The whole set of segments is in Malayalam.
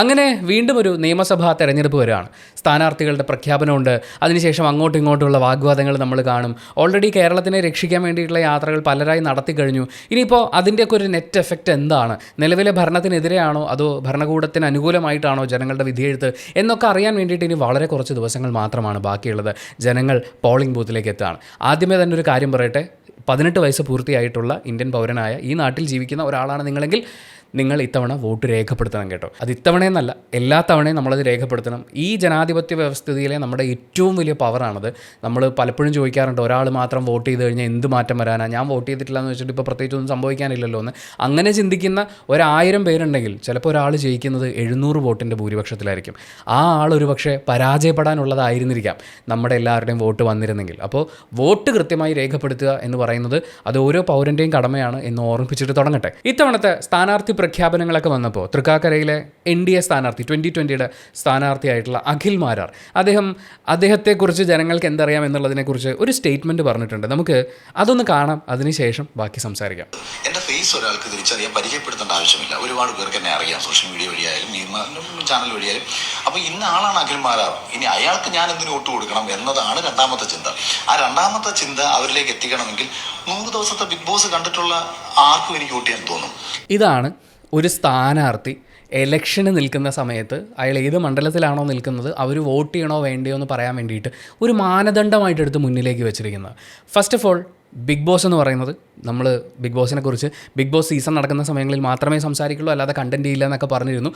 അങ്ങനെ വീണ്ടും ഒരു നിയമസഭാ തെരഞ്ഞെടുപ്പ് വരികയാണ്. സ്ഥാനാർത്ഥികളുടെ പ്രഖ്യാപനമുണ്ട്. അതിനുശേഷം അങ്ങോട്ടും ഇങ്ങോട്ടുമുള്ള വാഗ്വാദങ്ങൾ നമ്മൾ കാണും. ഓൾറെഡി കേരളത്തിനെ രക്ഷിക്കാൻ വേണ്ടിയിട്ടുള്ള യാത്രകൾ പലരായി നടത്തി കഴിഞ്ഞു. ഇനിയിപ്പോൾ അതിൻ്റെയൊക്കെ ഒരു നെറ്റ് എഫക്റ്റ് എന്താണ്? നിലവിലെ ഭരണത്തിനെതിരെയാണോ അതോ ഭരണകൂടത്തിന് അനുകൂലമായിട്ടാണോ ജനങ്ങളുടെ വിധിയെഴുത്ത് എന്നൊക്കെ അറിയാൻ വേണ്ടിയിട്ട് ഇനി വളരെ കുറച്ച് ദിവസങ്ങൾ മാത്രമാണ് ബാക്കിയുള്ളത്. ജനങ്ങൾ പോളിംഗ് ബൂത്തിലേക്ക് എത്തുകയാണ്. ആദ്യമേ തന്നെ ഒരു കാര്യം പറയട്ടെ, 18 വയസ്സ് പൂർത്തിയായിട്ടുള്ള ഇന്ത്യൻ പൗരനായ ഈ നാട്ടിൽ ജീവിക്കുന്ന ഒരാളാണ് നിങ്ങളെങ്കിൽ നിങ്ങൾ ഇത്തവണ വോട്ട് രേഖപ്പെടുത്തണം കേട്ടോ. അത് ഇത്തവണയെന്നല്ല, എല്ലാ തവണയും നമ്മളത് രേഖപ്പെടുത്തണം. ഈ ജനാധിപത്യ വ്യവസ്ഥിതിയിലെ നമ്മുടെ ഏറ്റവും വലിയ പവറാണത്. നമ്മൾ പലപ്പോഴും ചോദിക്കാറുണ്ട്, ഒരാൾ മാത്രം വോട്ട് ചെയ്ത് കഴിഞ്ഞാൽ എന്ത് മാറ്റം വരാനാണ്, ഞാൻ വോട്ട് ചെയ്തിട്ടില്ല എന്ന് വെച്ചിട്ട് ഇപ്പോൾ പ്രത്യേകിച്ചൊന്നും സംഭവിക്കാനില്ലല്ലോ എന്ന്. അങ്ങനെ ചിന്തിക്കുന്ന 1000 പേരുണ്ടെങ്കിൽ ചിലപ്പോൾ ഒരാൾ ജയിക്കുന്നത് 700 വോട്ടിൻ്റെ ഭൂരിപക്ഷത്തിലായിരിക്കും. ആ ആൾ ഒരു പക്ഷേ പരാജയപ്പെടാനുള്ളതായിരുന്നിരിക്കാം നമ്മുടെ എല്ലാവരുടെയും വോട്ട് വന്നിരുന്നെങ്കിൽ. അപ്പോൾ വോട്ട് കൃത്യമായി രേഖപ്പെടുത്തുക എന്ന് പറയുന്നത് അത് ഓരോ പൗരൻ്റെയും കടമയാണ് എന്ന് ഓർമ്മിപ്പിച്ചിട്ട് തുടങ്ങട്ടെ. ഇത്തവണത്തെ സ്ഥാനാർത്ഥി പ്രഖ്യാപനങ്ങളൊക്കെ വന്നപ്പോൾ തൃക്കാക്കരയിലെ NDA സ്ഥാനാർത്ഥി 2020 സ്ഥാനാർത്ഥിയായിട്ടുള്ള അഖിൽ മാരാർ അദ്ദേഹത്തെക്കുറിച്ച് ജനങ്ങൾക്ക് എന്തറിയാം എന്നുള്ളതിനെക്കുറിച്ച് ഒരു സ്റ്റേറ്റ്മെൻറ്റ് പറഞ്ഞിട്ടുണ്ട്. നമുക്ക് അതൊന്ന് കാണാം, അതിനുശേഷം ബാക്കി സംസാരിക്കാം. എൻ്റെ ഫേസ് ഒരാൾക്ക് തിരിച്ചറിയാൻ പരിചയപ്പെടുത്തേണ്ട ആവശ്യമില്ല. ഒരുപാട് പേർക്ക് എന്നെ അറിയാം, സോഷ്യൽ മീഡിയ വഴിയായാലും ചാനൽ വഴിയായാലും. അപ്പോൾ ഇന്ന ആളാണ് അഖിൽ മാരാർ, ഇനി അയാൾക്ക് ഞാൻ എന്തിനു വോട്ട് കൊടുക്കണം എന്നതാണ് രണ്ടാമത്തെ ചിന്ത. ആ രണ്ടാമത്തെ ചിന്ത അവരിലേക്ക് എത്തിക്കണമെങ്കിൽ 100 ദിവസത്തെ ബിഗ് ബോസ് കണ്ടിട്ടുള്ള ആർക്കും എനിക്ക് വോട്ട് ചെയ്യാൻ തോന്നും. ഇതാണ് ഒരു സ്ഥാനാർത്ഥി എലക്ഷന് നിൽക്കുന്ന സമയത്ത് അയാൾ ഏത് മണ്ഡലത്തിലാണോ നിൽക്കുന്നത് അവർ വോട്ട് ചെയ്യണോ വേണ്ടയോ എന്ന് പറയാൻ വേണ്ടിയിട്ട് ഒരു മാനദണ്ഡമായിട്ടെടുത്ത് മുന്നിലേക്ക് വെച്ചിരിക്കുന്നത്. First of all, Bigg Boss എന്ന് പറയുന്നത്, നമ്മൾ ബിഗ് ബോസിനെ കുറിച്ച് ബിഗ് ബോസ് സീസൺ നടക്കുന്ന സമയങ്ങളിൽ മാത്രമേ സംസാരിക്കുള്ളൂ, അല്ലാതെ കണ്ടൻറ്റ് ഇല്ല എന്നൊക്കെ പറഞ്ഞിരുന്നു.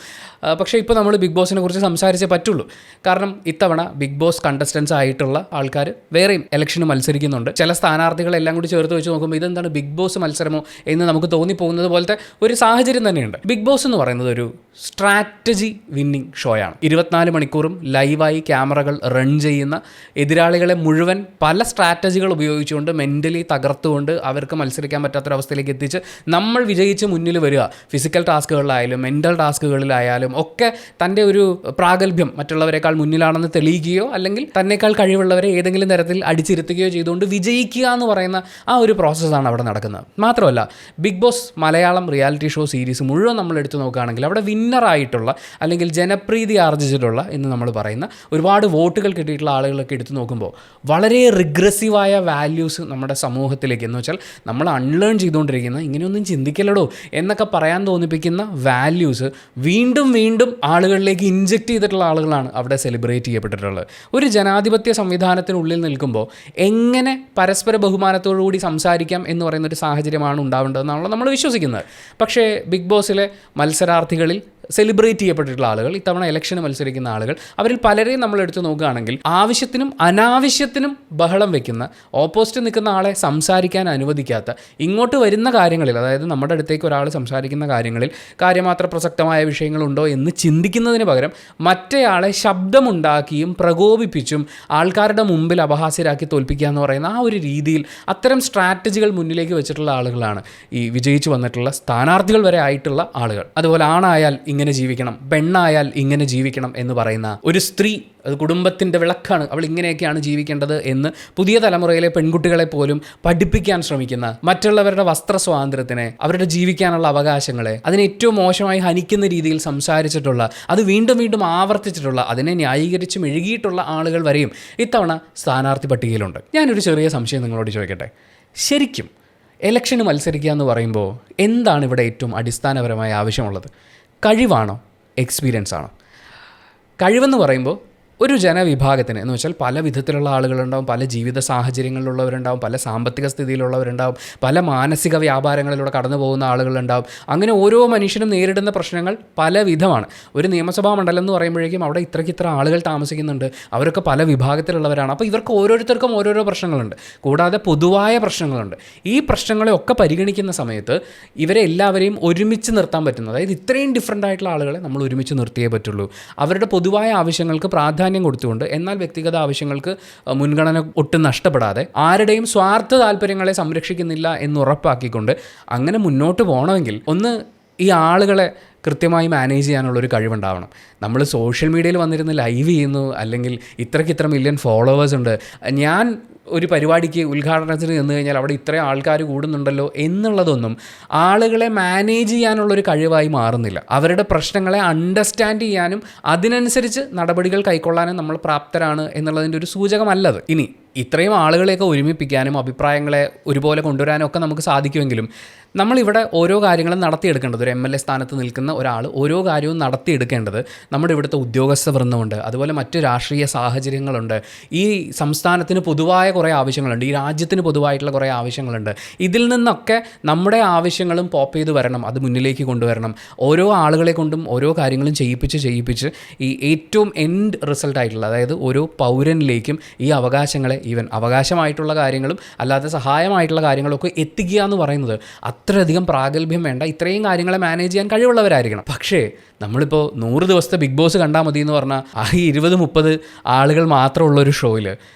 പക്ഷേ ഇപ്പോൾ നമ്മൾ ബിഗ് ബോസിനെ കുറിച്ച് സംസാരിച്ചേ പറ്റുള്ളൂ. കാരണം ഇത്തവണ ബിഗ് ബോസ് കണ്ടസ്റ്റൻസ് ആയിട്ടുള്ള ആൾക്കാർ വേറെയും ഇലക്ഷന് മത്സരിക്കുന്നുണ്ട്. ചില സ്ഥാനാർത്ഥികളെല്ലാം കൂടി ചേർത്ത് വെച്ച് നോക്കുമ്പോൾ ഇതെന്താണ് ബിഗ് ബോസ് മത്സരമോ എന്ന് നമുക്ക് തോന്നിപ്പോകുന്നത് പോലത്തെ ഒരു സാഹചര്യം തന്നെയുണ്ട്. ബിഗ് ബോസ് എന്ന് പറയുന്നത് ഒരു സ്ട്രാറ്റജി വിന്നിങ് ഷോയാണ്. 24 മണിക്കൂറും ലൈവായി ക്യാമറകൾ റൺ ചെയ്യുന്ന, എതിരാളികളെ മുഴുവൻ പല സ്ട്രാറ്റജികൾ ഉപയോഗിച്ചുകൊണ്ട് മെൻ്റലി തകർത്തുകൊണ്ട് അവർക്ക് മത്സരിക്കാൻ പറ്റാത്തൊരവസ്ഥയിലേക്ക് എത്തിച്ച് നമ്മൾ വിജയിച്ച് മുന്നിൽ വരിക. ഫിസിക്കൽ ടാസ്കുകളിലായാലും മെൻ്റൽ ടാസ്കുകളിലായാലും ഒക്കെ തൻ്റെ ഒരു പ്രാഗൽഭ്യം മറ്റുള്ളവരെക്കാൾ മുന്നിലാണെന്ന് തെളിയിക്കുകയോ അല്ലെങ്കിൽ തന്നേക്കാൾ കഴിവുള്ളവരെ ഏതെങ്കിലും തരത്തിൽ അടിച്ചിരുത്തുകയോ ചെയ്തുകൊണ്ട് വിജയിക്കുക എന്ന് പറയുന്ന ആ ഒരു പ്രോസസ്സാണ് അവിടെ നടക്കുന്നത്. മാത്രമല്ല, Bigg Boss Malayalam reality show series മുഴുവൻ നമ്മൾ എടുത്തു നോക്കുകയാണെങ്കിൽ അവിടെ വിന്നറായിട്ടുള്ള അല്ലെങ്കിൽ ജനപ്രീതി ആർജിച്ചിട്ടുള്ള എന്ന് നമ്മൾ പറയുന്ന ഒരുപാട് വോട്ടുകൾ കിട്ടിയിട്ടുള്ള ആളുകളൊക്കെ എടുത്തു നോക്കുമ്പോൾ വളരെ റിഗ്രസീവായ വാല്യൂസ് നമ്മുടെ സമൂഹത്തിലേക്ക്, എന്ന് വെച്ചാൽ നമ്മൾ അൺലേൺ ചെയ്തുകൊണ്ടിരിക്കുന്ന, ഇങ്ങനെയൊന്നും ചിന്തിക്കലടോ എന്നൊക്കെ പറയാൻ തോന്നിപ്പിക്കുന്ന വാല്യൂസ് വീണ്ടും വീണ്ടും ആളുകളിലേക്ക് ഇൻജെക്റ്റ് ചെയ്തിട്ടുള്ള ആളുകളാണ് അവിടെ സെലിബ്രേറ്റ് ചെയ്യപ്പെട്ടിട്ടുള്ളത്. ഒരു ജനാധിപത്യ സംവിധാനത്തിനുള്ളിൽ നിൽക്കുമ്പോൾ എങ്ങനെ പരസ്പര ബഹുമാനത്തോടുകൂടി സംസാരിക്കാം എന്ന് പറയുന്നൊരു സാഹചര്യമാണ് ഉണ്ടാവേണ്ടതെന്നാണല്ലോ നമ്മൾ വിശ്വസിക്കുന്നത്. പക്ഷേ ബിഗ് ബോസിലെ മത്സരാർത്ഥികളിൽ സെലിബ്രേറ്റ് ചെയ്യപ്പെട്ടിട്ടുള്ള ആളുകൾ, ഇത്തവണ ഇലക്ഷന് മത്സരിക്കുന്ന ആളുകൾ, അവരിൽ പലരെയും നമ്മൾ എടുത്തു നോക്കുകയാണെങ്കിൽ ആവശ്യത്തിനും അനാവശ്യത്തിനും ബഹളം വെക്കുന്ന, ഓപ്പോസിറ്റ് നിൽക്കുന്ന ആളെ സംസാരിക്കാൻ അനുവദിക്കാത്ത, ഇങ്ങോട്ട് വരുന്ന കാര്യങ്ങളിൽ, അതായത് നമ്മുടെ അടുത്തേക്ക് ഒരാൾ സംസാരിക്കുന്ന കാര്യങ്ങളിൽ കാര്യമാത്ര പ്രസക്തമായ വിഷയങ്ങളുണ്ടോ എന്ന് ചിന്തിക്കുന്നതിന് പകരം മറ്റേയാളെ ശബ്ദമുണ്ടാക്കിയും പ്രകോപിപ്പിച്ചും ആൾക്കാരുടെ മുമ്പിൽ അപഹാസ്യരാക്കി തോൽപ്പിക്കുക എന്ന് പറയുന്ന ആ ഒരു രീതിയിൽ അത്തരം സ്ട്രാറ്റജികൾ മുന്നിലേക്ക് വെച്ചിട്ടുള്ള ആളുകളാണ് ഈ വിജയിച്ചു വന്നിട്ടുള്ള സ്ഥാനാർത്ഥികൾ വരെ ആയിട്ടുള്ള ആളുകൾ. അതുപോലെ ആണായാൽ ഇങ്ങനെ ജീവിക്കണം, പെണ്ണായാൽ ഇങ്ങനെ ജീവിക്കണം എന്ന് പറയുന്ന ഒരു സ്ത്രീ, അത് കുടുംബത്തിൻ്റെ വിളക്കാണ്, അവൾ ഇങ്ങനെയൊക്കെയാണ് ജീവിക്കേണ്ടത് എന്ന് പുതിയ തലമുറയിലെ പെൺകുട്ടികളെ പോലും പഠിപ്പിക്കാൻ ശ്രമിക്കുന്ന, മറ്റുള്ളവരുടെ വസ്ത്ര സ്വാതന്ത്ര്യത്തിനെ, അവരുടെ ജീവിക്കാനുള്ള അവകാശങ്ങളെ അതിനെ ഏറ്റവും മോശമായി ഹനിക്കുന്ന രീതിയിൽ സംസാരിച്ചിട്ടുള്ള, അത് വീണ്ടും വീണ്ടും ആവർത്തിച്ചിട്ടുള്ള, അതിനെ ന്യായീകരിച്ച് മെഴുകിയിട്ടുള്ള ആളുകൾ വരെയും ഇത്തവണ സ്ഥാനാർത്ഥി പട്ടികയിലുണ്ട്. ഞാനൊരു ചെറിയ സംശയം നിങ്ങളോട് ചോദിക്കട്ടെ. ശരിക്കും എലക്ഷന് മത്സരിക്കുക എന്ന് പറയുമ്പോൾ എന്താണ് ഇവിടെ ഏറ്റവും അടിസ്ഥാനപരമായ ആവശ്യമുള്ളത്? കഴിവാണോ? എക്സ്പീരിയൻസ് ആണോ? കഴിവെന്ന് പറയുമ്പോൾ ഒരു ജനവിഭാഗത്തിന്, എന്ന് വെച്ചാൽ പല വിധത്തിലുള്ള ആളുകളുണ്ടാവും, പല ജീവിത സാഹചര്യങ്ങളിലുള്ളവരുണ്ടാവും, പല സാമ്പത്തിക സ്ഥിതിയിലുള്ളവരുണ്ടാവും, പല മാനസിക വ്യാപാരങ്ങളിലൂടെ കടന്നു പോകുന്ന ആളുകളുണ്ടാവും. അങ്ങനെ ഓരോ മനുഷ്യനും നേരിടുന്ന പ്രശ്നങ്ങൾ പല വിധമാണ്. ഒരു നിയമസഭാ മണ്ഡലം എന്ന് പറയുമ്പോഴേക്കും അവിടെ ഇത്ര ആളുകൾ താമസിക്കുന്നുണ്ട്, അവരൊക്കെ പല വിഭാഗത്തിലുള്ളവരാണ്. അപ്പോൾ ഇവർക്ക് ഓരോരുത്തർക്കും ഓരോരോ പ്രശ്നങ്ങളുണ്ട്, കൂടാതെ പൊതുവായ പ്രശ്നങ്ങളുണ്ട്. ഈ പ്രശ്നങ്ങളെ ഒക്കെ പരിഗണിക്കുന്ന സമയത്ത് ഇവരെ എല്ലാവരെയും ഒരുമിച്ച് നിർത്താൻ പറ്റുന്നത്, അതായത് ഇത്രയും ഡിഫറൻ്റ് ആയിട്ടുള്ള ആളുകളെ നമ്മൾ ഒരുമിച്ച് നിർത്തിയേ പറ്റുള്ളൂ. അവരുടെ പൊതുവായ ആവശ്യങ്ങൾക്ക് പ്രാധാന്യം കൊടുത്തുകൊണ്ട്, എന്നാൽ വ്യക്തിഗത ആവശ്യങ്ങൾക്ക് മുൻഗണന ഒട്ടും നഷ്ടപ്പെടാതെ, ആരുടെയും സ്വാർത്ഥ താല്പര്യങ്ങളെ സംരക്ഷിക്കുന്നില്ല എന്ന് ഉറപ്പാക്കിക്കൊണ്ട് അങ്ങനെ മുന്നോട്ട് പോകണമെങ്കിൽ ഒന്ന് ഈ ആളുകളെ കൃത്യമായി മാനേജ് ചെയ്യാനുള്ളൊരു കഴിവുണ്ടാവണം. നമ്മൾ സോഷ്യൽ മീഡിയയിൽ വന്നിരുന്ന് ലൈവ് ചെയ്യുന്നു, അല്ലെങ്കിൽ ഇത്ര മില്യൺ ഫോളോവേഴ്സ് ഉണ്ട്, ഞാൻ ഒരു പരിപാടിക്ക് ഉദ്ഘാടനത്തിന് ചെന്ന് കഴിഞ്ഞാൽ അവിടെ ഇത്രയും ആൾക്കാർ കൂടുന്നുണ്ടല്ലോ എന്നുള്ളതൊന്നും ആളുകളെ മാനേജ് ചെയ്യാനുള്ളൊരു കഴിവായി മാറുന്നില്ല. അവരുടെ പ്രശ്നങ്ങളെ അണ്ടർസ്റ്റാൻഡ് ചെയ്യാനും അതിനനുസരിച്ച് നടപടികൾ കൈക്കൊള്ളാനും നമ്മൾ പ്രാപ്തരാണ് എന്നുള്ളതിൻ്റെ ഒരു സൂചകമല്ലത്. ഇനി ഇത്രയും ആളുകളെയൊക്കെ ഒരുമിപ്പിക്കാനും അഭിപ്രായങ്ങളെ ഒരുപോലെ കൊണ്ടുവരാനും ഒക്കെ നമുക്ക് സാധിക്കുമെങ്കിലും നമ്മളിവിടെ ഓരോ കാര്യങ്ങളും നടത്തിയെടുക്കേണ്ടത്, ഒരു MLA സ്ഥാനത്ത് നിൽക്കുന്ന ഒരാൾ ഓരോ കാര്യവും നടത്തിയെടുക്കേണ്ടത് നമ്മുടെ ഇവിടുത്തെ ഉദ്യോഗസ്ഥ വൃന്ദമുണ്ട്, അതുപോലെ മറ്റ് രാഷ്ട്രീയ സാഹചര്യങ്ങളുണ്ട്, ഈ സംസ്ഥാനത്തിന് പൊതുവായ കുറേ ആവശ്യങ്ങളുണ്ട്, ഈ രാജ്യത്തിന് പൊതുവായിട്ടുള്ള കുറേ ആവശ്യങ്ങളുണ്ട്. ഇതിൽ നിന്നൊക്കെ നമ്മുടെ ആവശ്യങ്ങളും പോപ്പ് ചെയ്ത് വരണം, അത് മുന്നിലേക്ക് കൊണ്ടുവരണം. ഓരോ ആളുകളെ കൊണ്ടും ഓരോ കാര്യങ്ങളും ചെയ്യിപ്പിച്ച് ഈ ഏറ്റവും എൻഡ് റിസൾട്ടായിട്ടുള്ള, അതായത് ഓരോ പൗരനിലേക്കും ഈ അവകാശങ്ങളെ, ഈവൻ അവകാശമായിട്ടുള്ള കാര്യങ്ങളും അല്ലാതെ സഹായമായിട്ടുള്ള കാര്യങ്ങളൊക്കെ എത്തിക്കുക എന്ന് പറയുന്നത് അത്രയധികം പ്രാഗൽഭ്യം വേണ്ട, ഇത്രയും കാര്യങ്ങളെ മാനേജ് ചെയ്യാൻ കഴിവുള്ളവരായിരിക്കണം. പക്ഷേ നമ്മളിപ്പോൾ 100 ദിവസത്തെ ബിഗ് ബോസ് കണ്ടാൽ മതി എന്ന് പറഞ്ഞാൽ ആ 20-30 ആളുകൾ മാത്രമുള്ളൊരു ഷോയിൽ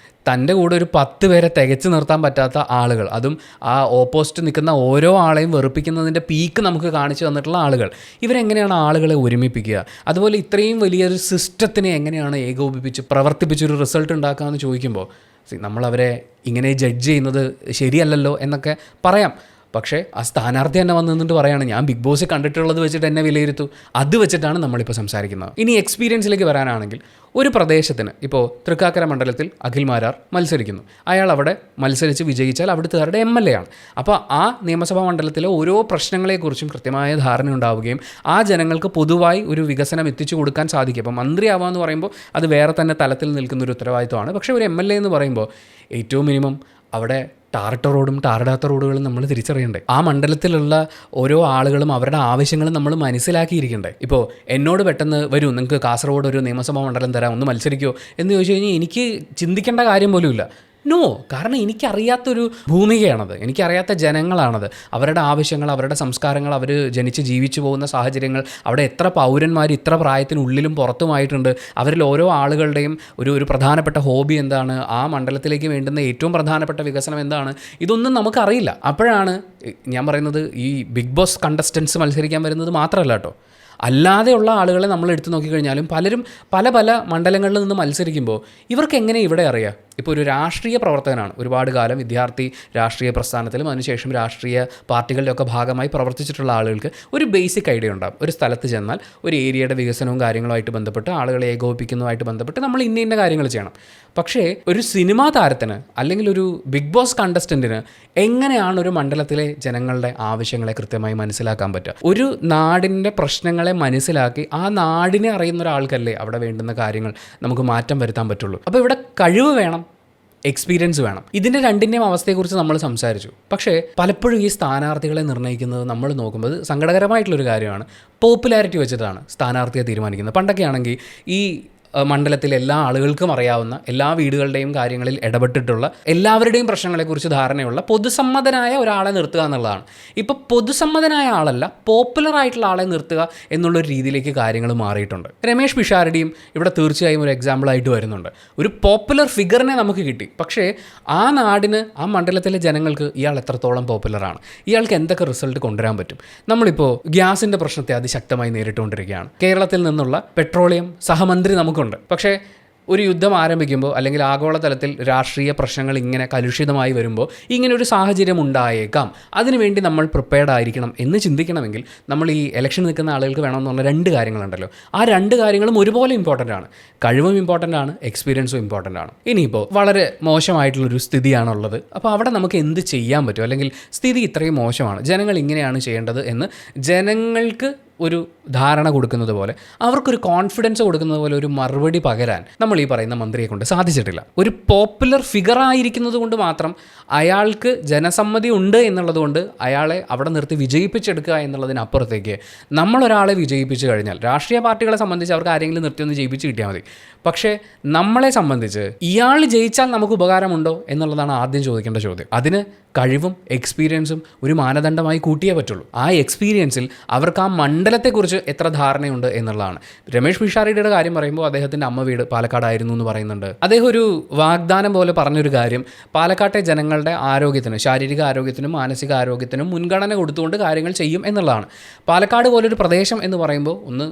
തൻ്റെ കൂടെ ഒരു 10 പേരെ തികച്ചു നിർത്താൻ പറ്റാത്ത ആളുകൾ, അതും ആ ഓപ്പോസിറ്റ് നിൽക്കുന്ന ഓരോ ആളെയും വെറുപ്പിക്കുന്നതിൻ്റെ പീക്ക് നമുക്ക് കാണിച്ചു തന്നിട്ടുള്ള ആളുകൾ, ഇവരെങ്ങനെയാണ് ആളുകളെ ഒരുമിപ്പിക്കുക? അതുപോലെ ഇത്രയും വലിയൊരു സിസ്റ്റത്തിനെ എങ്ങനെയാണ് ഏകോപിപ്പിച്ച് പ്രവർത്തിപ്പിച്ചൊരു റിസൾട്ട് ഉണ്ടാക്കുക എന്ന് ചോദിക്കുമ്പോൾ നമ്മളവരെ ഇങ്ങനെ ജഡ്ജ് ചെയ്യുന്നത് ശരിയല്ലല്ലോ എന്നൊക്കെ പറയാം. പക്ഷേ ആ സ്ഥാനാർത്ഥി തന്നെ വന്ന് നിന്നിട്ട് പറയുകയാണ്, ഞാൻ ബിഗ് ബോസ് കണ്ടിട്ടുള്ളത് വെച്ചിട്ട് എന്നെ വിലയിരുത്തു, അത് വെച്ചിട്ടാണ് നമ്മളിപ്പോൾ സംസാരിക്കുന്നത്. ഇനി എക്സ്പീരിയൻസിലേക്ക് വരാനാണെങ്കിൽ, ഒരു പ്രദേശത്തിന് ഇപ്പോൾ തൃക്കാക്കര മണ്ഡലത്തിൽ അഖിൽ മാരാർ മത്സരിക്കുന്നു. അയാൾ അവിടെ മത്സരിച്ച് വിജയിച്ചാൽ അവിടുത്തുകാരുടെ MLA ആണ്. അപ്പോൾ ആ നിയമസഭാ മണ്ഡലത്തിലെ ഓരോ പ്രശ്നങ്ങളെക്കുറിച്ചും കൃത്യമായ ധാരണ ഉണ്ടാവുകയും ആ ജനങ്ങൾക്ക് പൊതുവായി ഒരു വികസനം എത്തിച്ചു കൊടുക്കാൻ സാധിക്കും. അപ്പോൾ മന്ത്രിയാവുക എന്ന് പറയുമ്പോൾ അത് വേറെ തന്നെ തലത്തിൽ നിൽക്കുന്ന ഒരു ഉത്തരവാദിത്വമാണ്. പക്ഷേ ഒരു MLA എന്ന് പറയുമ്പോൾ ഏറ്റവും മിനിമം അവിടെ ടാറിട്ട റോഡും ടാറിടാത്ത റോഡുകളും നമ്മൾ തിരിച്ചറിയണ്ടേ? ആ മണ്ഡലത്തിലുള്ള ഓരോ ആളുകളും അവരുടെ ആവശ്യങ്ങളും നമ്മൾ മനസ്സിലാക്കിയിരിക്കണ്ടേ? ഇപ്പോൾ എന്നോട് പെട്ടെന്ന് വരൂ, നിങ്ങൾക്ക് കാസർഗോഡ് ഒരു നിയമസഭാ മണ്ഡലം തരാം, ഒന്ന് മത്സരിക്കുമോ എന്ന് ചോദിച്ചു കഴിഞ്ഞാൽ എനിക്ക് ചിന്തിക്കേണ്ട കാര്യം പോലുമില്ല. നോ, കാരണം എനിക്കറിയാത്തൊരു ഭൂമികയാണത്, എനിക്കറിയാത്ത ജനങ്ങളാണത്, അവരുടെ ആവശ്യങ്ങൾ, അവരുടെ സംസ്കാരങ്ങൾ, അവർ ജനിച്ച് ജീവിച്ചു പോകുന്ന സാഹചര്യങ്ങൾ, അവിടെ എത്ര പൗരന്മാർ ഇത്ര പ്രായത്തിനുള്ളിലും പുറത്തുമായിട്ടുണ്ട്, അവരിൽ ഓരോ ആളുകളുടെയും ഒരു പ്രധാനപ്പെട്ട ഹോബി എന്താണ്, ആ മണ്ഡലത്തിലേക്ക് വേണ്ടുന്ന ഏറ്റവും പ്രധാനപ്പെട്ട വികസനം എന്താണ്, ഇതൊന്നും നമുക്കറിയില്ല. അപ്പോഴാണ് ഞാൻ പറയുന്നത്, ഈ ബിഗ് ബോസ് കണ്ടസ്റ്റൻസ് മത്സരിക്കാൻ വരുന്നത് മാത്രമല്ല കേട്ടോ, അല്ലാതെയുള്ള ആളുകളെ നമ്മൾ എടുത്തു നോക്കിക്കഴിഞ്ഞാലും പലരും പല മണ്ഡലങ്ങളിൽ നിന്ന് മത്സരിക്കുമ്പോൾ ഇവർക്ക് എങ്ങനെ ഇവിടെ അറിയാം? ഇപ്പോൾ ഒരു രാഷ്ട്രീയ പ്രവർത്തകനാണ്, ഒരുപാട് കാലം വിദ്യാർത്ഥി രാഷ്ട്രീയ പ്രസ്ഥാനത്തിലും അതിനുശേഷം രാഷ്ട്രീയ പാർട്ടികളുടെയൊക്കെ ഭാഗമായി പ്രവർത്തിച്ചിട്ടുള്ള ആളുകൾക്ക് ഒരു ബേസിക് ഐഡിയ ഉണ്ടാകും. ഒരു സ്ഥലത്ത് ചെന്നാൽ ഒരു ഏരിയയുടെ വികസനവും കാര്യങ്ങളുമായിട്ട് ബന്ധപ്പെട്ട്, ആളുകളെ ഏകോപിപ്പിക്കുന്നതുമായിട്ട് ബന്ധപ്പെട്ട് നമ്മൾ ഇന്ന കാര്യങ്ങൾ ചെയ്യണം. പക്ഷേ ഒരു സിനിമാ താരത്തിന് അല്ലെങ്കിൽ ഒരു ബിഗ് ബോസ് കണ്ടസ്റ്റൻറ്റിന് എങ്ങനെയാണ് ഒരു മണ്ഡലത്തിലെ ജനങ്ങളുടെ ആവശ്യങ്ങളെ കൃത്യമായി മനസ്സിലാക്കാൻ പറ്റുക? ഒരു നാടിൻ്റെ പ്രശ്നങ്ങളെ മനസ്സിലാക്കി ആ നാടിനെ അറിയുന്ന ഒരാൾക്കല്ലേ അവിടെ വേണ്ടുന്ന കാര്യങ്ങൾ നമുക്ക് മാറ്റം വരുത്താൻ പറ്റുള്ളൂ. അപ്പോൾ ഇവിടെ കഴിവ് വേണം, എക്സ്പീരിയൻസ് വേണം. ഇതിൻ്റെ രണ്ടിൻ്റെയും അവസ്ഥയെക്കുറിച്ച് നമ്മൾ സംസാരിച്ചു. പക്ഷേ പലപ്പോഴും ഈ സ്ഥാനാർത്ഥികളെ നിർണ്ണയിക്കുന്നത് നമ്മൾ നോക്കുമ്പോൾ സങ്കടകരമായിട്ടുള്ളൊരു കാര്യമാണ്. പോപ്പുലാരിറ്റി വെച്ചിട്ടാണ് സ്ഥാനാർത്ഥിയെ തീരുമാനിക്കുന്നത്. പണ്ടൊക്കെ ആണെങ്കിൽ ഈ മണ്ഡലത്തിലെ എല്ലാ ആളുകൾക്കും അറിയാവുന്ന, എല്ലാ വീടുകളുടെയും കാര്യങ്ങളിൽ ഇടപെട്ടിട്ടുള്ള, എല്ലാവരുടെയും പ്രശ്നങ്ങളെക്കുറിച്ച് ധാരണയുള്ള പൊതുസമ്മതനായ ഒരാളെ നിർത്തുക എന്നുള്ളതാണ്. ഇപ്പോൾ പൊതുസമ്മതനായ ആളല്ല, പോപ്പുലർ ആയിട്ടുള്ള ആളെ നിർത്തുക എന്നുള്ളൊരു രീതിയിലേക്ക് കാര്യങ്ങൾ മാറിയിട്ടുണ്ട്. രമേഷ് പിഷാരടിയും ഇവിടെ തീർച്ചയായും ഒരു എക്സാമ്പിളായിട്ട് വരുന്നുണ്ട്. ഒരു പോപ്പുലർ ഫിഗറിനെ നമുക്ക് കിട്ടി, പക്ഷേ ആ നാടിന്, ആ മണ്ഡലത്തിലെ ജനങ്ങൾക്ക് ഇയാൾ എത്രത്തോളം പോപ്പുലറാണ്, ഇയാൾക്ക് എന്തൊക്കെ റിസൾട്ട് കൊണ്ടുവരാൻ പറ്റും? നമ്മളിപ്പോൾ ഗ്യാസിൻ്റെ പ്രശ്നത്തെ അതിശക്തമായി നേരിട്ടുകൊണ്ടിരിക്കുകയാണ്. കേരളത്തിൽ നിന്നുള്ള പെട്രോളിയം സഹമന്ത്രി നമുക്കുണ്ട്. പക്ഷേ ഒരു യുദ്ധം ആരംഭിക്കുമ്പോൾ, അല്ലെങ്കിൽ ആഗോളതലത്തിൽ രാഷ്ട്രീയ പ്രശ്നങ്ങൾ ഇങ്ങനെ കലുഷിതമായി വരുമ്പോൾ ഇങ്ങനൊരു സാഹചര്യം ഉണ്ടായേക്കാം, അതിനുവേണ്ടി നമ്മൾ പ്രിപ്പയർഡ് ആയിരിക്കണം എന്ന് ചിന്തിക്കണമെങ്കിൽ നമ്മൾ ഈ ഇലക്ഷൻ നിൽക്കുന്ന ആളുകൾക്ക് വേണമെന്ന് പറഞ്ഞ 2 കാര്യങ്ങളുണ്ടല്ലോ, ആ 2 കാര്യങ്ങളും ഒരുപോലെ ഇമ്പോർട്ടൻ്റ് ആണ്. കഴിവും ഇമ്പോർട്ടൻ്റ് ആണ്, എക്സ്പീരിയൻസും ഇമ്പോർട്ടൻ്റ് ആണ്. ഇനിയിപ്പോൾ വളരെ മോശമായിട്ടുള്ളൊരു സ്ഥിതിയാണുള്ളത്, അപ്പോൾ അവിടെ നമുക്ക് എന്ത് ചെയ്യാൻ പറ്റും? അല്ലെങ്കിൽ സ്ഥിതി ഇത്രയും മോശമാണ്, ജനങ്ങൾ ഇങ്ങനെയാണ് ചെയ്യേണ്ടത് എന്ന് ജനങ്ങൾക്ക് ഒരു ധാരണ കൊടുക്കുന്നത് പോലെ, അവർക്കൊരു കോൺഫിഡൻസ് കൊടുക്കുന്നത് പോലെ ഒരു മറുപടി പകരാൻ നമ്മൾ ഈ പറയുന്ന മന്ത്രിയെ കൊണ്ട് സാധിച്ചിട്ടില്ല. ഒരു പോപ്പുലർ ഫിഗറായിരിക്കുന്നത് കൊണ്ട് മാത്രം അയാൾക്ക് ജനസമ്മതി ഉണ്ട് എന്നുള്ളത് കൊണ്ട് അയാളെ അവിടെ നിർത്തി വിജയിപ്പിച്ചെടുക്കുക എന്നുള്ളതിനപ്പുറത്തേക്ക് നമ്മളൊരാളെ വിജയിപ്പിച്ചു കഴിഞ്ഞാൽ, രാഷ്ട്രീയ പാർട്ടികളെ സംബന്ധിച്ച് അവർക്ക് ആരെങ്കിലും നിർത്തി ഒന്ന് ജയിപ്പിച്ച് കിട്ടിയാൽ മതി. പക്ഷേ നമ്മളെ സംബന്ധിച്ച് ഇയാൾ ജയിച്ചാൽ നമുക്ക് ഉപകാരമുണ്ടോ എന്നുള്ളതാണ് ആദ്യം ചോദിക്കേണ്ട ചോദ്യം. അതിന് കഴിവും എക്സ്പീരിയൻസും ഒരു മാനദണ്ഡമായി കൂട്ടിയേ പറ്റുള്ളൂ. ആ എക്സ്പീരിയൻസിൽ അവർക്ക് ആ മണ്ഡലത്തെക്കുറിച്ച് എത്ര ധാരണയുണ്ട് എന്നുള്ളതാണ്. രമേഷ് പിഷാരടിയുടെ കാര്യം പറയുമ്പോൾ അദ്ദേഹത്തിൻ്റെ അമ്മ വീട് പാലക്കാടായിരുന്നു എന്ന് പറയുന്നുണ്ട്. അദ്ദേഹം ഒരു വാഗ്ദാനം പോലെ പറഞ്ഞൊരു കാര്യം, പാലക്കാട്ടെ ജനങ്ങളുടെ ആരോഗ്യത്തിന്, ശാരീരിക ആരോഗ്യത്തിനും മാനസിക ആരോഗ്യത്തിനും മുൻഗണന കൊടുത്തുകൊണ്ട് കാര്യങ്ങൾ ചെയ്യും എന്നുള്ളതാണ്. പാലക്കാട് പോലൊരു പ്രദേശം എന്ന് പറയുമ്പോൾ ഒന്ന്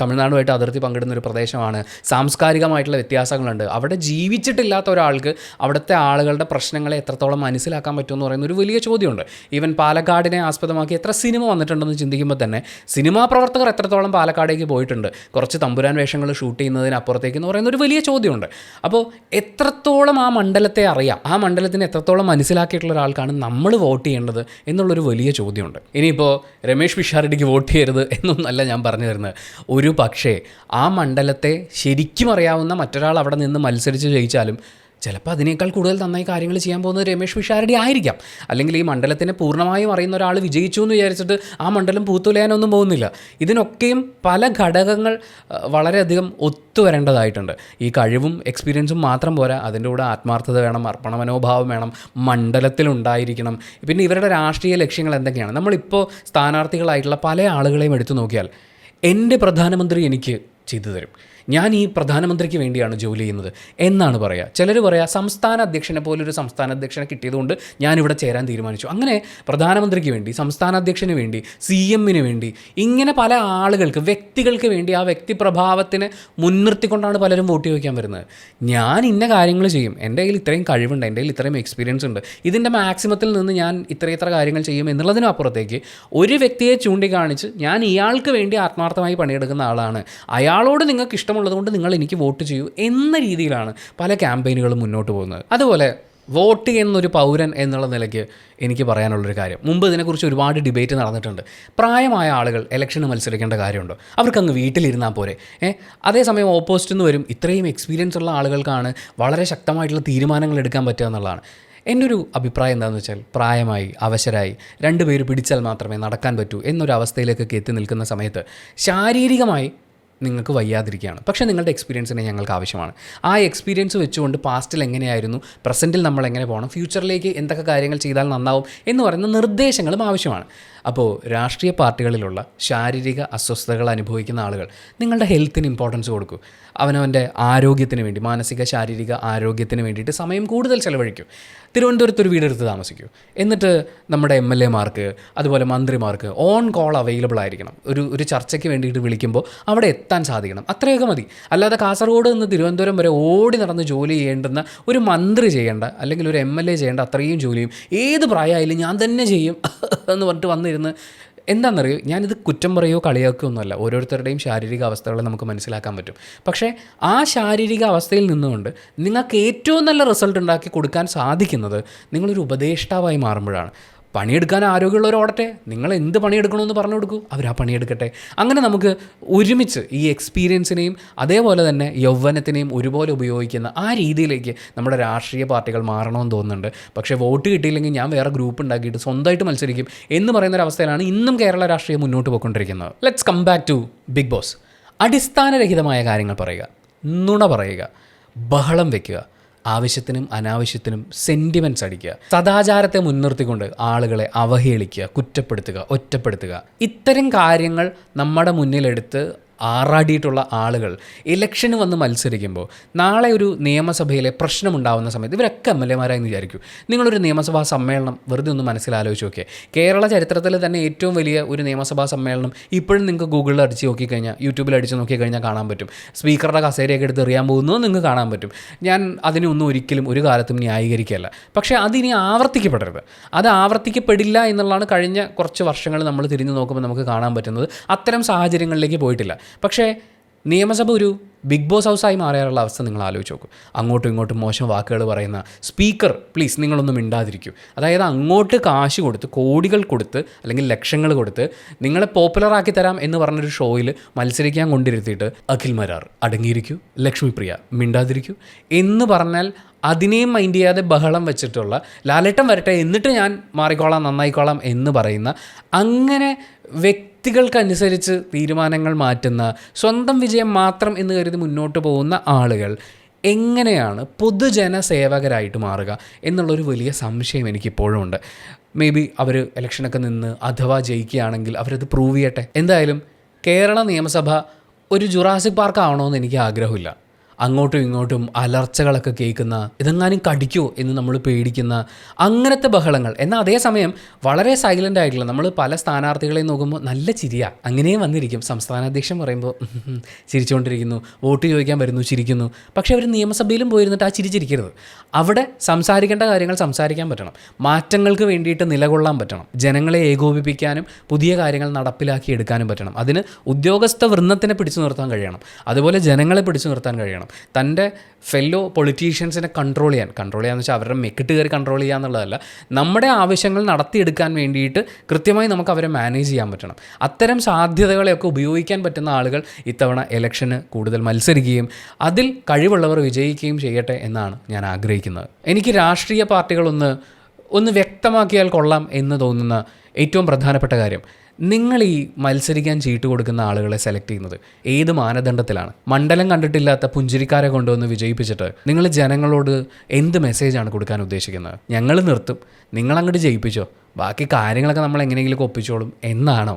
തമിഴ്നാടുമായിട്ട് അതിർത്തി പങ്കിടുന്ന ഒരു പ്രദേശമാണ്, സാംസ്കാരികമായിട്ടുള്ള വ്യത്യാസങ്ങളുണ്ട്. അവിടെ ജീവിച്ചിട്ടില്ലാത്ത ഒരാൾക്ക് അവിടുത്തെ ആളുകളുടെ പ്രശ്നങ്ങളെ എത്രത്തോളം മനസ്സിലാക്കാൻ പറ്റുമെന്ന് പറയുന്ന ഒരു വലിയ ചോദ്യമുണ്ട്. ഈവൻ പാലക്കാടിനെ ആസ്പദമാക്കി എത്ര സിനിമ വന്നിട്ടുണ്ടെന്ന് ചിന്തിക്കുമ്പോൾ തന്നെ സിനിമാ പ്രവർത്തകർ എത്രത്തോളം പാലക്കാടേക്ക് പോയിട്ടുണ്ട് കുറച്ച് തമ്പുരാൻ വേഷങ്ങൾ ഷൂട്ട് ചെയ്യുന്നതിനപ്പുറത്തേക്ക് എന്ന് പറയുന്ന ഒരു വലിയ ചോദ്യമുണ്ട്. അപ്പോൾ എത്രത്തോളം ആ മണ്ഡലത്തെ അറിയാം, ആ മണ്ഡലത്തിന് എത്രത്തോളം മനസ്സിലാക്കിയിട്ടുള്ള ഒരാൾക്കാണ് നമ്മൾ വോട്ട് ചെയ്യേണ്ടത് എന്നുള്ളൊരു വലിയ ചോദ്യമുണ്ട്. ഇനിയിപ്പോൾ രമേഷ് പിഷാരടിക്ക് വോട്ട് ചെയ്യരുത് എന്നൊന്നല്ല ഞാൻ പറഞ്ഞു തരുന്നത്. ഒരു പക്ഷേ ആ മണ്ഡലത്തെ ശരിക്കും അറിയാവുന്ന മറ്റൊരാൾ അവിടെ നിന്ന് മത്സരിച്ച് ജയിച്ചാലും ചിലപ്പോൾ അതിനേക്കാൾ കൂടുതൽ നന്നായി കാര്യങ്ങൾ ചെയ്യാൻ പോകുന്നത് രമേഷ് പിഷാരടി ആയിരിക്കാം. അല്ലെങ്കിൽ ഈ മണ്ഡലത്തിനെ പൂർണ്ണമായും അറിയുന്ന ഒരാൾ വിജയിച്ചു എന്ന് വിചാരിച്ചിട്ട് ആ മണ്ഡലം പൂത്തുലയാനൊന്നും പോകുന്നില്ല. ഇതിനൊക്കെയും പല ഘടകങ്ങൾ വളരെയധികം ഒത്തുവരേണ്ടതായിട്ടുണ്ട്. ഈ കഴിവും എക്സ്പീരിയൻസും മാത്രം പോരാ, അതിൻ്റെ കൂടെ ആത്മാർത്ഥത വേണം, അർപ്പണ മനോഭാവം വേണം, മണ്ഡലത്തിലുണ്ടായിരിക്കണം. പിന്നെ ഇവരുടെ രാഷ്ട്രീയ ലക്ഷ്യങ്ങൾ എന്തൊക്കെയാണ്? നമ്മളിപ്പോൾ സ്ഥാനാർത്ഥികളായിട്ടുള്ള പല ആളുകളെയും എടുത്തു നോക്കിയാൽ എൻ്റെ പ്രധാനമന്ത്രി എനിക്ക് ചെയ്തു തരും, ഞാൻ ഈ പ്രധാനമന്ത്രിക്ക് വേണ്ടിയാണ് ജോലി ചെയ്യുന്നത് എന്നാണ് പറയുക. ചിലർ പറയുക സംസ്ഥാന അധ്യക്ഷനെ പോലൊരു സംസ്ഥാന അധ്യക്ഷനെ കിട്ടിയതുകൊണ്ട് ഞാനിവിടെ ചേരാൻ തീരുമാനിച്ചു. അങ്ങനെ പ്രധാനമന്ത്രിക്ക് വേണ്ടി, സംസ്ഥാന അധ്യക്ഷന് വേണ്ടി, CMന് വേണ്ടി, ഇങ്ങനെ പല ആളുകൾക്ക്, വ്യക്തികൾക്ക് വേണ്ടി ആ വ്യക്തിപ്രഭാവത്തിനെ മുൻനിർത്തിക്കൊണ്ടാണ് പലരും വോട്ട് ചോദിക്കാൻ വരുന്നത്. ഞാൻ ഇന്ന കാര്യങ്ങൾ ചെയ്യും, എൻ്റെ കയ്യിൽ ഇത്രയും കഴിവുണ്ട്, എൻ്റെ കയ്യിൽ ഇത്രയും എക്സ്പീരിയൻസ് ഉണ്ട്, ഇതിൻ്റെ മാക്സിമത്തിൽ നിന്ന് ഞാൻ ഇത്ര കാര്യങ്ങൾ ചെയ്യും എന്നുള്ളതിനും അപ്പുറത്തേക്ക് ഒരു വ്യക്തിയെ ചൂണ്ടിക്കാണിച്ച് ഞാൻ ഇയാൾക്ക് വേണ്ടി ആത്മാർത്ഥമായി പണിയെടുക്കുന്ന ആളാണ്, അയാളോട് നിങ്ങൾക്ക് ഇഷ്ടമുള്ളതുകൊണ്ട് നിങ്ങൾ എനിക്ക് വോട്ട് ചെയ്യൂ എന്ന രീതിയിലാണ് പല ക്യാമ്പയിനുകളും മുന്നോട്ട് പോകുന്നത്. അതുപോലെ വോട്ട് എന്നൊരു പൗരൻ എന്നുള്ള നിലയ്ക്ക് എനിക്ക് പറയാനുള്ളൊരു കാര്യം, മുമ്പ് ഇതിനെക്കുറിച്ച് ഒരുപാട് ഡിബേറ്റ് നടന്നിട്ടുണ്ട്. പ്രായമായ ആളുകൾ ഇലക്ഷന് മത്സരിക്കേണ്ട കാര്യമുണ്ടോ? അവർക്കങ്ങ് വീട്ടിലിരുന്നാൽ പോരെ? അതേസമയം ഓപ്പോസിറ്റ് നിന്ന് വരും ഇത്രയും എക്സ്പീരിയൻസ് ഉള്ള ആളുകൾക്കാണ് വളരെ ശക്തമായിട്ടുള്ള തീരുമാനങ്ങൾ എടുക്കാൻ പറ്റുക എന്നുള്ളതാണ്. എൻ്റെ ഒരു അഭിപ്രായം എന്താണെന്ന് വെച്ചാൽ, പ്രായമായി അവശരായി രണ്ടുപേര് പിടിച്ചാൽ മാത്രമേ നടക്കാൻ പറ്റൂ എന്നൊരവസ്ഥയിലേക്കൊക്കെ എത്തി നിൽക്കുന്ന സമയത്ത് ശാരീരികമായി നിങ്ങൾക്ക് വയ്യാതിരിക്കുകയാണ്, പക്ഷേ നിങ്ങളുടെ എക്സ്പീരിയൻസിനെ ഞങ്ങൾക്ക് ആവശ്യമാണ്. ആ എക്സ്പീരിയൻസ് വെച്ചുകൊണ്ട് പാസ്റ്റിൽ എങ്ങനെയായിരുന്നു, പ്രസൻറ്റിൽ നമ്മൾ എങ്ങനെ പോകണം, ഫ്യൂച്ചറിലേക്ക് എന്തൊക്കെ കാര്യങ്ങൾ ചെയ്താൽ നന്നാവും എന്ന് പറയുന്ന നിർദ്ദേശങ്ങളും ആവശ്യമാണ്. അപ്പോൾ രാഷ്ട്രീയ പാർട്ടികളിലുള്ള ശാരീരിക അസ്വസ്ഥതകൾ അനുഭവിക്കുന്ന ആളുകൾ നിങ്ങളുടെ ഹെൽത്തിന് ഇമ്പോർട്ടൻസ് കൊടുക്കൂ. അവനവൻ്റെ ആരോഗ്യത്തിന് വേണ്ടി, മാനസിക ശാരീരിക ആരോഗ്യത്തിന് വേണ്ടിയിട്ട് സമയം കൂടുതൽ ചിലവഴിക്കൂ. തിരുവനന്തപുരത്ത് ഒരു വീടെടുത്ത് താമസിക്കൂ. എന്നിട്ട് നമ്മുടെ MLA മാർക്ക് അതുപോലെ മന്ത്രിമാർക്ക് ഓൺ കോൾ അവൈലബിൾ ആയിരിക്കണം. ഒരു ചർച്ചയ്ക്ക് വേണ്ടിയിട്ട് വിളിക്കുമ്പോൾ അവിടെ എത്താൻ സാധിക്കണം. അത്രയൊക്കെ മതി. അല്ലാതെ കാസർഗോഡ് നിന്ന് തിരുവനന്തപുരം വരെ ഓടി നടന്ന് ജോലി ചെയ്യേണ്ടുന്ന ഒരു മന്ത്രി ചെയ്യേണ്ട, അല്ലെങ്കിൽ ഒരു MLA ചെയ്യേണ്ട അത്രയും ജോലിയും ഏത് പ്രായമായാലും ഞാൻ തന്നെ ചെയ്യും എന്ന് പറഞ്ഞിട്ട് വന്നിരുന്ന് എന്താണെന്നറിയോ, ഞാനിത് കുറ്റം പറയുകയോ കളിയാക്കുകയോ ഒന്നുമല്ല. ഓരോരുത്തരുടെയും ശാരീരിക അവസ്ഥകളെ നമുക്ക് മനസ്സിലാക്കാൻ പറ്റും. പക്ഷേ ആ ശാരീരിക അവസ്ഥയിൽ നിന്നുകൊണ്ട് നിങ്ങൾക്ക് ഏറ്റവും നല്ല റിസൾട്ട് ഉണ്ടാക്കി കൊടുക്കാൻ സാധിക്കുന്നത് നിങ്ങളൊരു ഉപദേഷ്ടാവായി മാറുമ്പോഴാണ്. പണിയെടുക്കാൻ ആരോഗ്യമുള്ളവർ ഓടട്ടെ, നിങ്ങൾ എന്ത് പണിയെടുക്കണമെന്ന് പറഞ്ഞു കൊടുക്കൂ, അവർ ആ പണിയെടുക്കട്ടെ. അങ്ങനെ നമുക്ക് ഒരുമിച്ച് ഈ എക്സ്പീരിയൻസിനെയും അതേപോലെ തന്നെ യൗവനത്തിനെയും ഒരുപോലെ ഉപയോഗിക്കുന്ന ആ രീതിയിലേക്ക് നമ്മുടെ രാഷ്ട്രീയ പാർട്ടികൾ മാറണമെന്ന് തോന്നുന്നുണ്ട്. പക്ഷേ വോട്ട് കിട്ടിയില്ലെങ്കിൽ ഞാൻ വേറെ ഗ്രൂപ്പ് ഉണ്ടാക്കിയിട്ട് സ്വന്തമായിട്ട് മത്സരിക്കും എന്ന് പറയുന്നൊരവസ്ഥയിലാണ് ഇന്നും കേരള രാഷ്ട്രീയം മുന്നോട്ട് പോയിക്കൊണ്ടിരിക്കുന്നത്. Let's come back to Bigg Boss. അടിസ്ഥാനരഹിതമായ കാര്യങ്ങൾ പറയുക, നുണ പറയുക, ബഹളം വയ്ക്കുക, ആവശ്യത്തിനും അനാവശ്യത്തിനും സെൻറ്റിമെൻറ്റ്സ് അടിക്കുക, സദാചാരത്തെ മുൻനിർത്തിക്കൊണ്ട് ആളുകളെ അവഹേളിക്കുക, കുറ്റപ്പെടുത്തുക, ഒറ്റപ്പെടുത്തുക, ഇത്തരം കാര്യങ്ങൾ നമ്മുടെ മുന്നിലെടുത്ത് ആറാടിയിട്ടുള്ള ആളുകൾ ഇലക്ഷന് വന്ന് മത്സരിക്കുമ്പോൾ നാളെ ഒരു നിയമസഭയിലെ പ്രശ്നമുണ്ടാകുന്ന സമയത്ത് ഇവരൊക്കെ MLA-മാരായെന്ന് വിചാരിക്കും. നിങ്ങളൊരു നിയമസഭാ സമ്മേളനം വെറുതെ ഒന്ന് മനസ്സിലാലോചിച്ച് നോക്കിയാൽ, കേരള ചരിത്രത്തിൽ തന്നെ ഏറ്റവും വലിയ ഒരു നിയമസഭാ സമ്മേളനം ഇപ്പോഴും നിങ്ങൾക്ക് ഗൂഗിളിൽ അടിച്ച് നോക്കിക്കഴിഞ്ഞാൽ, യൂട്യൂബിൽ അടിച്ച് നോക്കിക്കഴിഞ്ഞാൽ കാണാൻ പറ്റും. സ്പീക്കറുടെ കസേരയൊക്കെ എടുത്ത് എറിയാൻ പോകുന്നത് നിങ്ങൾക്ക് കാണാൻ പറ്റും. ഞാൻ അതിനൊന്നും ഒരിക്കലും ഒരു കാലത്തും ന്യായീകരിക്കുകയല്ല. പക്ഷേ അതിനി ആവർത്തിക്കപ്പെടരുത്. അത് ആവർത്തിക്കപ്പെടില്ല എന്നുള്ളതാണ് കഴിഞ്ഞ കുറച്ച് വർഷങ്ങൾ നമ്മൾ തിരിഞ്ഞു നോക്കുമ്പോൾ നമുക്ക് കാണാൻ പറ്റുന്നത്. അത്തരം സാഹചര്യങ്ങളിലേക്ക് പോയിട്ടില്ല. പക്ഷേ നിയമസഭ ഒരു ബിഗ് ബോസ് ഹൗസായി മാറാനുള്ള അവസ്ഥ നിങ്ങൾ ആലോചിച്ച് നോക്കും. അങ്ങോട്ടും ഇങ്ങോട്ടും മോശം വാക്കുകൾ പറയുന്ന സ്പീക്കർ, പ്ലീസ് നിങ്ങളൊന്നും മിണ്ടാതിരിക്കൂ. അതായത് അങ്ങോട്ട് കാശ് കൊടുത്ത്, കോടികൾ കൊടുത്ത് അല്ലെങ്കിൽ ലക്ഷങ്ങൾ കൊടുത്ത് നിങ്ങളെ പോപ്പുലറാക്കി തരാം എന്ന് പറഞ്ഞൊരു ഷോയിൽ മത്സരിക്കാൻ കൊണ്ടിരുത്തിയിട്ട് അഖിൽ മരാർ അടങ്ങിയിരിക്കൂ, ലക്ഷ്മിപ്രിയ മിണ്ടാതിരിക്കൂ എന്ന് പറഞ്ഞാൽ അതിനെയും മൈൻഡ് ചെയ്യാതെ ബഹളം വെച്ചിട്ടുള്ള ലാലേട്ടൻ വരട്ടെ എന്നിട്ട് ഞാൻ മാറിക്കോളാം, നന്നായിക്കോളാം എന്ന് പറയുന്ന, അങ്ങനെ വ്യക്തികൾക്കനുസരിച്ച് തീരുമാനങ്ങൾ മാറ്റുന്ന, സ്വന്തം വിജയം മാത്രം എന്ന് കരുതി മുന്നോട്ട് പോകുന്ന ആളുകൾ എങ്ങനെയാണ് പൊതുജന സേവകരായിട്ട് മാറുക എന്നുള്ളൊരു വലിയ സംശയം എനിക്കിപ്പോഴും ഉണ്ട്. മേ ബി അവർ ഇലക്ഷനൊക്കെ നിന്ന് അഥവാ ജയിക്കുകയാണെങ്കിൽ അവരത് പ്രൂവ് ചെയ്യട്ടെ. എന്തായാലും കേരള നിയമസഭ ഒരു ജുറാസിക് പാർക്ക് ആവണമെന്ന് എനിക്ക് ആഗ്രഹമില്ല. അങ്ങോട്ടും ഇങ്ങോട്ടും അലർച്ചകളൊക്കെ കേൾക്കുന്ന, ഇതെങ്ങാനും കടിക്കുമോ എന്ന് നമ്മൾ പേടിക്കുന്ന അങ്ങനത്തെ ബഹളങ്ങൾ. എന്നാൽ അതേസമയം വളരെ സൈലൻ്റ് ആയിട്ടുള്ള, നമ്മൾ പല സ്ഥാനാർത്ഥികളെയും നോക്കുമ്പോൾ നല്ല ചിരിയാണ്, അങ്ങനെയും വന്നിരിക്കും. സംസ്ഥാന അധ്യക്ഷൻ പറയുമ്പോൾ ചിരിച്ചുകൊണ്ടിരിക്കുന്നു, വോട്ട് ചോദിക്കാൻ വരുന്നു ചിരിക്കുന്നു. പക്ഷേ അവർ നിയമസഭയിലും പോയിരുന്നിട്ട് ആ ചിരിച്ചിരിക്കരുത്. അവിടെ സംസാരിക്കേണ്ട കാര്യങ്ങൾ സംസാരിക്കാൻ പറ്റണം, മാറ്റങ്ങൾക്ക് വേണ്ടിയിട്ട് നിലകൊള്ളാൻ പറ്റണം, ജനങ്ങളെ ഏകോപിപ്പിക്കാനും പുതിയ കാര്യങ്ങൾ നടപ്പിലാക്കി എടുക്കാനും പറ്റണം. അതിന് ഉദ്യോഗസ്ഥ വൃന്ദത്തിനെ പിടിച്ചു നിർത്താൻ കഴിയണം, അതുപോലെ ജനങ്ങളെ പിടിച്ചു നിർത്താൻ കഴിയണം. തൻ്റെ ഫെല്ലോ പൊളിറ്റീഷ്യൻസിനെ കൺട്രോൾ ചെയ്യാന്ന് വെച്ചാൽ അവരുടെ മെക്കിട്ട് കയറി കൺട്രോൾ ചെയ്യുക എന്നുള്ളതല്ല, നമ്മുടെ ആവശ്യങ്ങൾ നടത്തിയെടുക്കാൻ വേണ്ടിയിട്ട് കൃത്യമായി നമുക്ക് അവരെ മാനേജ് ചെയ്യാൻ പറ്റണം. അത്തരം സാധ്യതകളെയൊക്കെ ഉപയോഗിക്കാൻ പറ്റുന്ന ആളുകൾ ഇത്തവണ ഇലക്ഷന് കൂടുതൽ മത്സരിക്കുകയും അതിൽ കഴിവുള്ളവർ വിജയിക്കുകയും ചെയ്യട്ടെ എന്നാണ് ഞാൻ ആഗ്രഹിക്കുന്നത്. എനിക്ക് രാഷ്ട്രീയ പാർട്ടികളൊന്ന് വ്യക്തമാക്കിയാൽ കൊള്ളാം എന്ന് തോന്നുന്ന ഏറ്റവും പ്രധാനപ്പെട്ട കാര്യം, നിങ്ങൾ ഈ മത്സരിക്കാൻ ചീട്ട് കൊടുക്കുന്ന ആളുകളെ സെലക്ട് ചെയ്യുന്നത് ഏത് മാനദണ്ഡത്തിലാണ്? മണ്ഡലം കണ്ടിട്ടില്ലാത്ത പുഞ്ചിരിക്കാരെ കൊണ്ടുവന്ന് വിജയിപ്പിച്ചിട്ട് നിങ്ങൾ ജനങ്ങളോട് എന്ത് മെസ്സേജാണ് കൊടുക്കാൻ ഉദ്ദേശിക്കുന്നത്? ഞങ്ങൾ നിർത്തും, നിങ്ങളങ്ങോട്ട് ജയിപ്പിച്ചോ, ബാക്കി കാര്യങ്ങളൊക്കെ നമ്മൾ എങ്ങനെയെങ്കിലും ഒപ്പിച്ചോളും എന്നാണോ?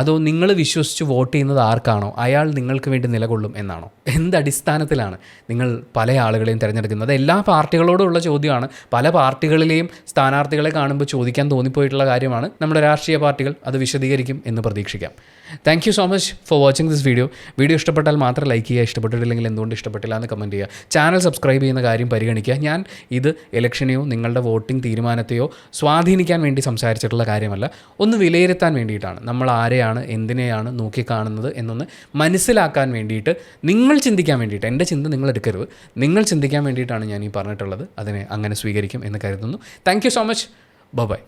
അതോ നിങ്ങൾ വിശ്വസിച്ച് വോട്ട് ചെയ്യുന്നത് ആർക്കാണോ അയാൾ നിങ്ങൾക്ക് വേണ്ടി നിലകൊള്ളും എന്നാണോ? എന്തടിസ്ഥാനത്തിലാണ് നിങ്ങൾ പല ആളുകളെയും തിരഞ്ഞെടുക്കുന്നത്? അത് എല്ലാ പാർട്ടികളോടുള്ള ചോദ്യമാണ്. പല പാർട്ടികളിലെയും സ്ഥാനാർത്ഥികളെ കാണുമ്പോൾ ചോദിക്കാൻ തോന്നിപ്പോയിട്ടുള്ള കാര്യമാണ്. നമ്മുടെ രാഷ്ട്രീയ പാർട്ടികൾ അത് വിശദീകരിക്കും എന്ന് പ്രതീക്ഷിക്കാം. Thank you so much for watching this video. Video ഇഷ്ടപ്പെട്ടാൽ മാത്രം ലൈക്ക് ചെയ്യുക, ഇഷ്ടപ്പെട്ടിട്ടില്ലെങ്കിൽ എന്തുകൊണ്ട് ഇഷ്ടപ്പെട്ടില്ല എന്ന് കമൻറ്റ് ചെയ്യുക. ചാനൽ സബ്സ്ക്രൈബ് ചെയ്യുന്ന കാര്യം പരിഗണിക്കുക. ഞാൻ ഇത് ഇലക്ഷനെയോ നിങ്ങളുടെ വോട്ടിംഗ് തീരുമാനത്തെയോ സ്വാധീനിക്കാൻ വേണ്ടി സംസാരിച്ചിട്ടുള്ള കാര്യമല്ല, ഒന്ന് വിലയിരുത്താൻ വേണ്ടിയിട്ടാണ്. നമ്മൾ ആരെയാണ് എന്തിനെയാണ് നോക്കിക്കാണുന്നത് എന്നൊന്ന് മനസ്സിലാക്കാൻ വേണ്ടിയിട്ട്, നിങ്ങൾ ചിന്തിക്കാൻ വേണ്ടിയിട്ട്, എൻ്റെ ചിന്ത നിങ്ങൾ എടുക്കരുത്, നിങ്ങൾ ചിന്തിക്കാൻ വേണ്ടിയിട്ടാണ് ഞാൻ ഈ പറഞ്ഞിട്ടുള്ളത്. അതിനെ അങ്ങനെ സ്വീകരിക്കും എന്ന് കരുതുന്നു. Thank you so much. By.